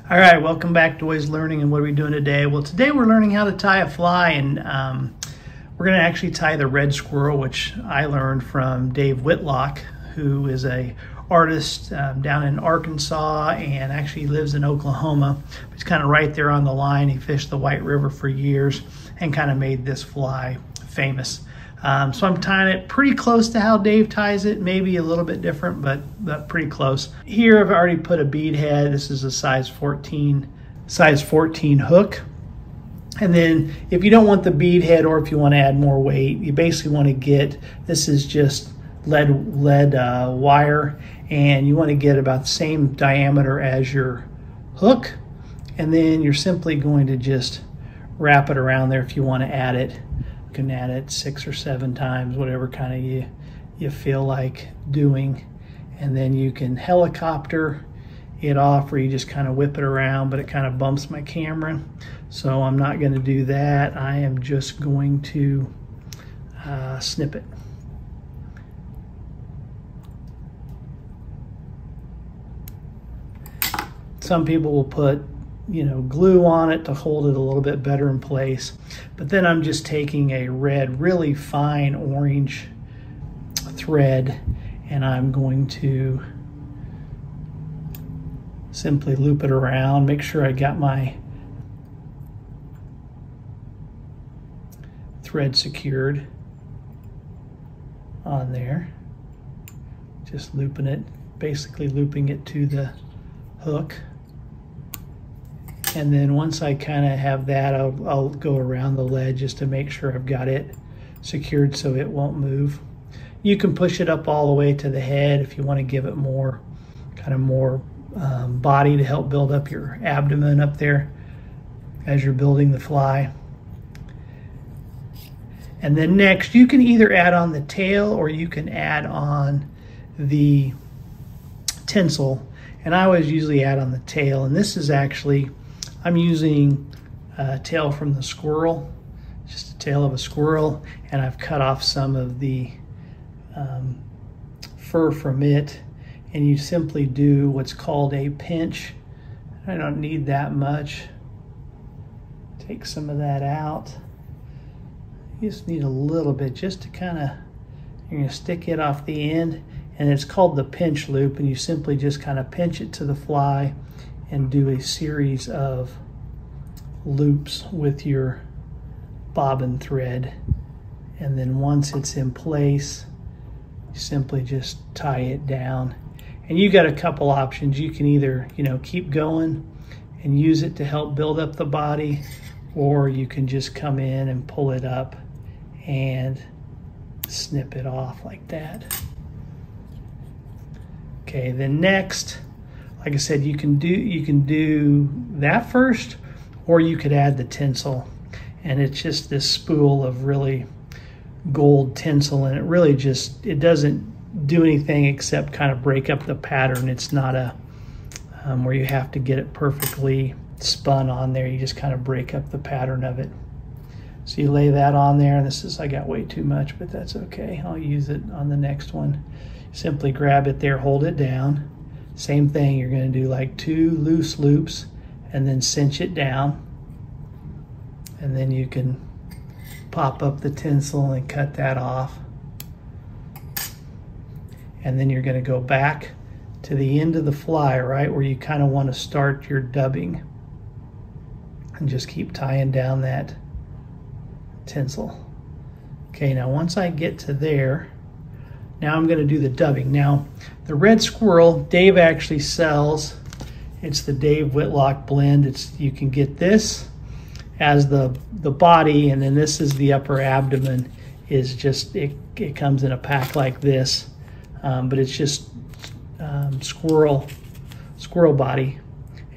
All right, welcome back to Always Learning. And what are we doing today? Well, today we're learning how to tie a fly, and we're going to actually tie the red squirrel, which I learned from Dave Whitlock, who is a artist down in Arkansas and actually lives in Oklahoma. He's kind of right there on the line. He fished the White River for years and kind of made this fly famous. So I'm tying it pretty close to how Dave ties it, maybe a little bit different, but pretty close. Here I've already put a bead head. This is a size 14 hook. And then if you don't want the bead head, or if you want to add more weight, you basically want to get, this is just lead wire, and you want to get about the same diameter as your hook. And then you're simply going to just wrap it around there. If you want to add it, you can add it 6 or 7 times, whatever kind of you feel like doing. And then you can helicopter it off, or you just kind of whip it around, but it kind of bumps my camera. So I'm not going to do that. I am just going to snip it. Some people will put, glue on it to hold it a little bit better in place. But then I'm just taking a red, really fine orange thread, and I'm going to simply loop it around, make sure I got my thread secured on there. Just looping it, basically looping it to the hook. And then once I kind of have that, I'll go around the lead just to make sure I've got it secured so it won't move. You can push it up all the way to the head if you want to give it more body to help build up your abdomen up there as you're building the fly. And then next, you can either add on the tail or you can add on the tinsel. And I always usually add on the tail. And this is actually, I'm using a tail from the squirrel, just a tail of a squirrel, and I've cut off some of the fur from it. And you simply do what's called a pinch. I don't need that much. Take some of that out. You just need a little bit just to kind of, you're going to stick it off the end, and it's called the pinch loop, and you simply just kind of pinch it to the fly and do a series of loops with your bobbin thread. And then once it's in place, you simply just tie it down. And you got a couple options. You can either, keep going and use it to help build up the body, or you can just come in and pull it up and snip it off like that. Okay, then next, like I said, you can do that first, or you could add the tinsel. And it's just this spool of really gold tinsel, and it really just, it doesn't do anything except kind of break up the pattern. It's not a where you have to get it perfectly spun on there. You just kind of break up the pattern of it. So you lay that on there, and this is, I got way too much, but that's okay. I'll use it on the next one. Simply grab it there, hold it down. Same thing, you're going to do like 2 loose loops and then cinch it down. And then you can pop up the tinsel and cut that off. And then you're going to go back to the end of the fly, right where you kind of want to start your dubbing, and just keep tying down that tinsel. Okay, now once I get to there, now I'm going to do the dubbing. Now the red squirrel, Dave actually sells, it's the Dave Whitlock blend. You can get this as the body, and then this is the upper abdomen. Is just, it comes in a pack like this. But it's just squirrel body,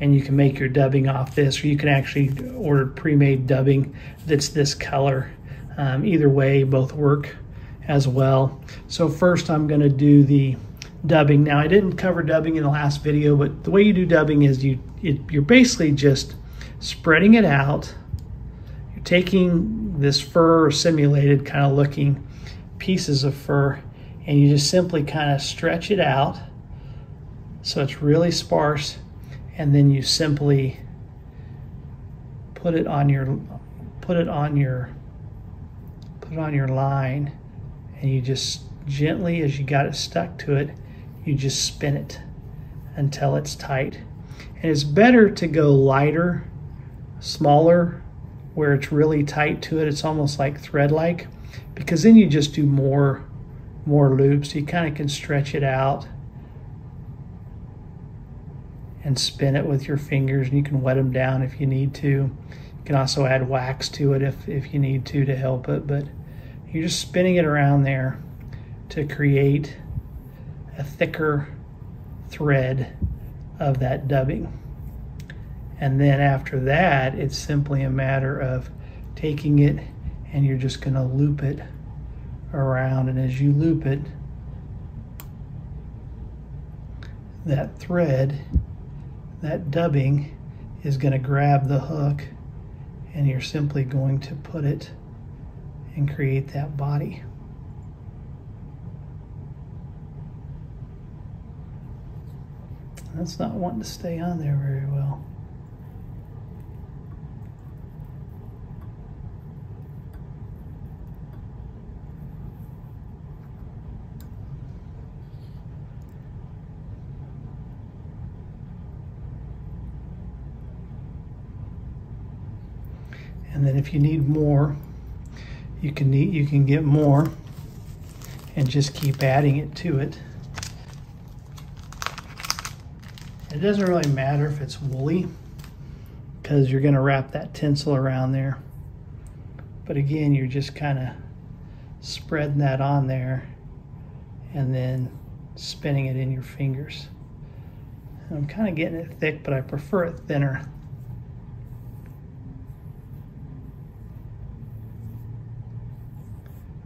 and you can make your dubbing off this, or you can actually order pre-made dubbing that's this color. Either way, both work as well. So first I'm going to do the dubbing. Now I didn't cover dubbing in the last video, but the way you do dubbing is you're basically just spreading it out. You're taking this fur, or simulated kind of looking pieces of fur, and you just simply kind of stretch it out so it's really sparse, and then you simply put it on your line, and you just gently, as you got it stuck to it, you just spin it until it's tight. And it's better to go lighter, smaller, where it's really tight to it. It's almost like thread-like, because then you just do more loops. You kind of can stretch it out and spin it with your fingers, and you can wet them down if you need to. You can also add wax to it if you need to help it, but you're just spinning it around there to create a thicker thread of that dubbing. And then after that, it's simply a matter of taking it and you're just going to loop it around, and as you loop it, that thread, that dubbing, is going to grab the hook, and you're simply going to put it and create that body. That's not wanting to stay on there very well. And then if you need more, you can get more and just keep adding it to it. It doesn't really matter if it's woolly, because you're going to wrap that tinsel around there. But again, you're just kind of spreading that on there and then spinning it in your fingers. And I'm kind of getting it thick, but I prefer it thinner.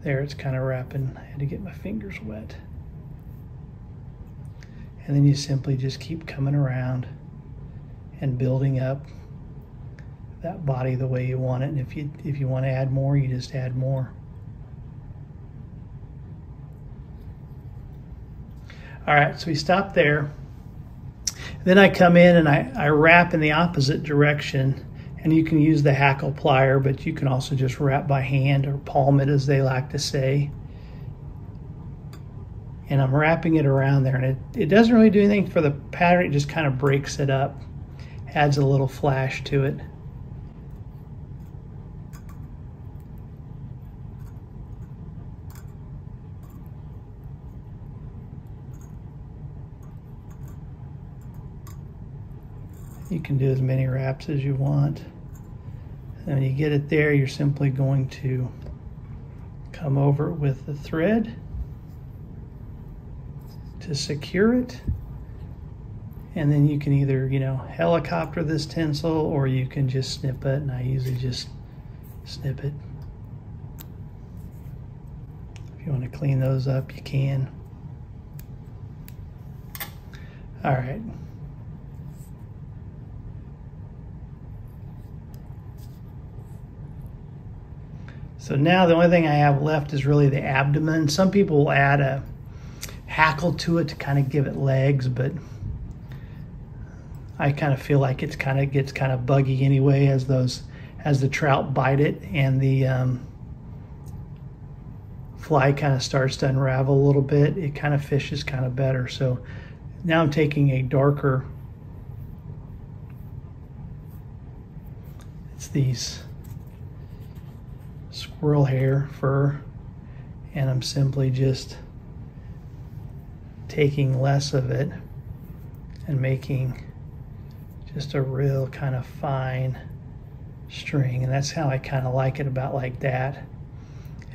There, it's kind of wrapping. I had to get my fingers wet. And then you simply just keep coming around and building up that body the way you want it. And if you want to add more, you just add more. All right, so we stop there. Then I come in and I wrap in the opposite direction. And you can use the hackle plier, but you can also just wrap by hand, or palm it, as they like to say. And I'm wrapping it around there, and it doesn't really do anything for the pattern. It just kind of breaks it up, adds a little flash to it. You can do as many wraps as you want. And when you get it there, you're simply going to come over it with the thread to secure it. And then you can either, helicopter this tinsel, or you can just snip it, and I usually just snip it. If you want to clean those up, you can. All right. So now the only thing I have left is really the abdomen. Some people will add a hackle to it to kind of give it legs, but I kind of feel like it gets kind of buggy anyway as the trout bite it, and the fly kind of starts to unravel a little bit. It kind of fishes kind of better. So now I'm taking a darker, it's these squirrel hair fur, and I'm simply just taking less of it and making just a real kind of fine string, and that's how I kind of like it, about like that.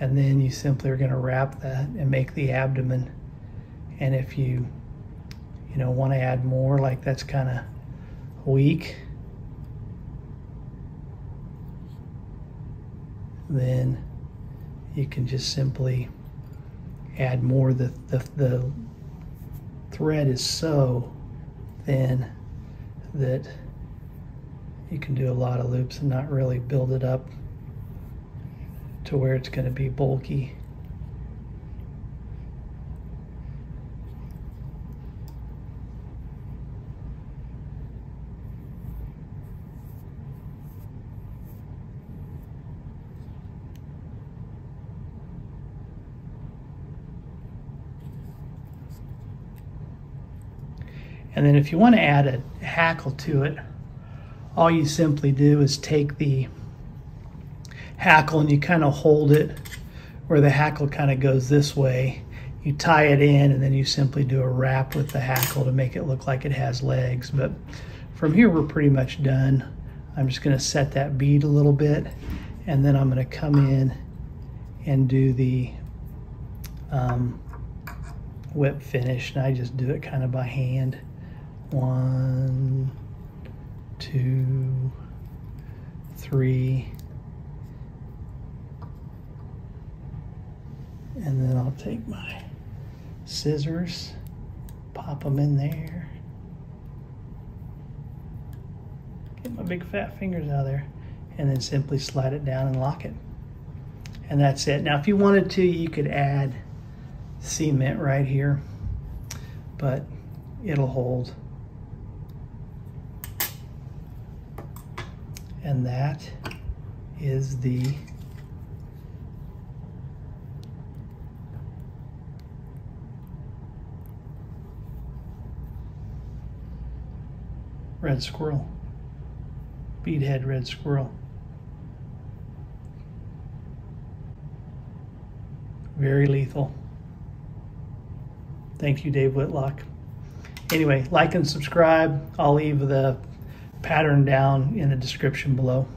And then you simply are going to wrap that and make the abdomen. And if you want to add more, like that's kind of weak, then you can just simply add more. The thread is so thin that you can do a lot of loops and not really build it up to where it's going to be bulky. And then if you want to add a hackle to it, all you simply do is take the hackle and you kind of hold it where the hackle kind of goes this way. You tie it in and then you simply do a wrap with the hackle to make it look like it has legs. But from here we're pretty much done. I'm just going to set that bead a little bit, and then I'm going to come in and do the whip finish. And I just do it kind of by hand. 1, 2, 3, and then I'll take my scissors, pop them in there, get my big fat fingers out of there, and then simply slide it down and lock it. And that's it. Now if you wanted to, you could add cement right here, but it'll hold. And that is the red squirrel, beadhead red squirrel. Very lethal. Thank you, Dave Whitlock. Anyway, like and subscribe. I'll leave the pattern down in the description below.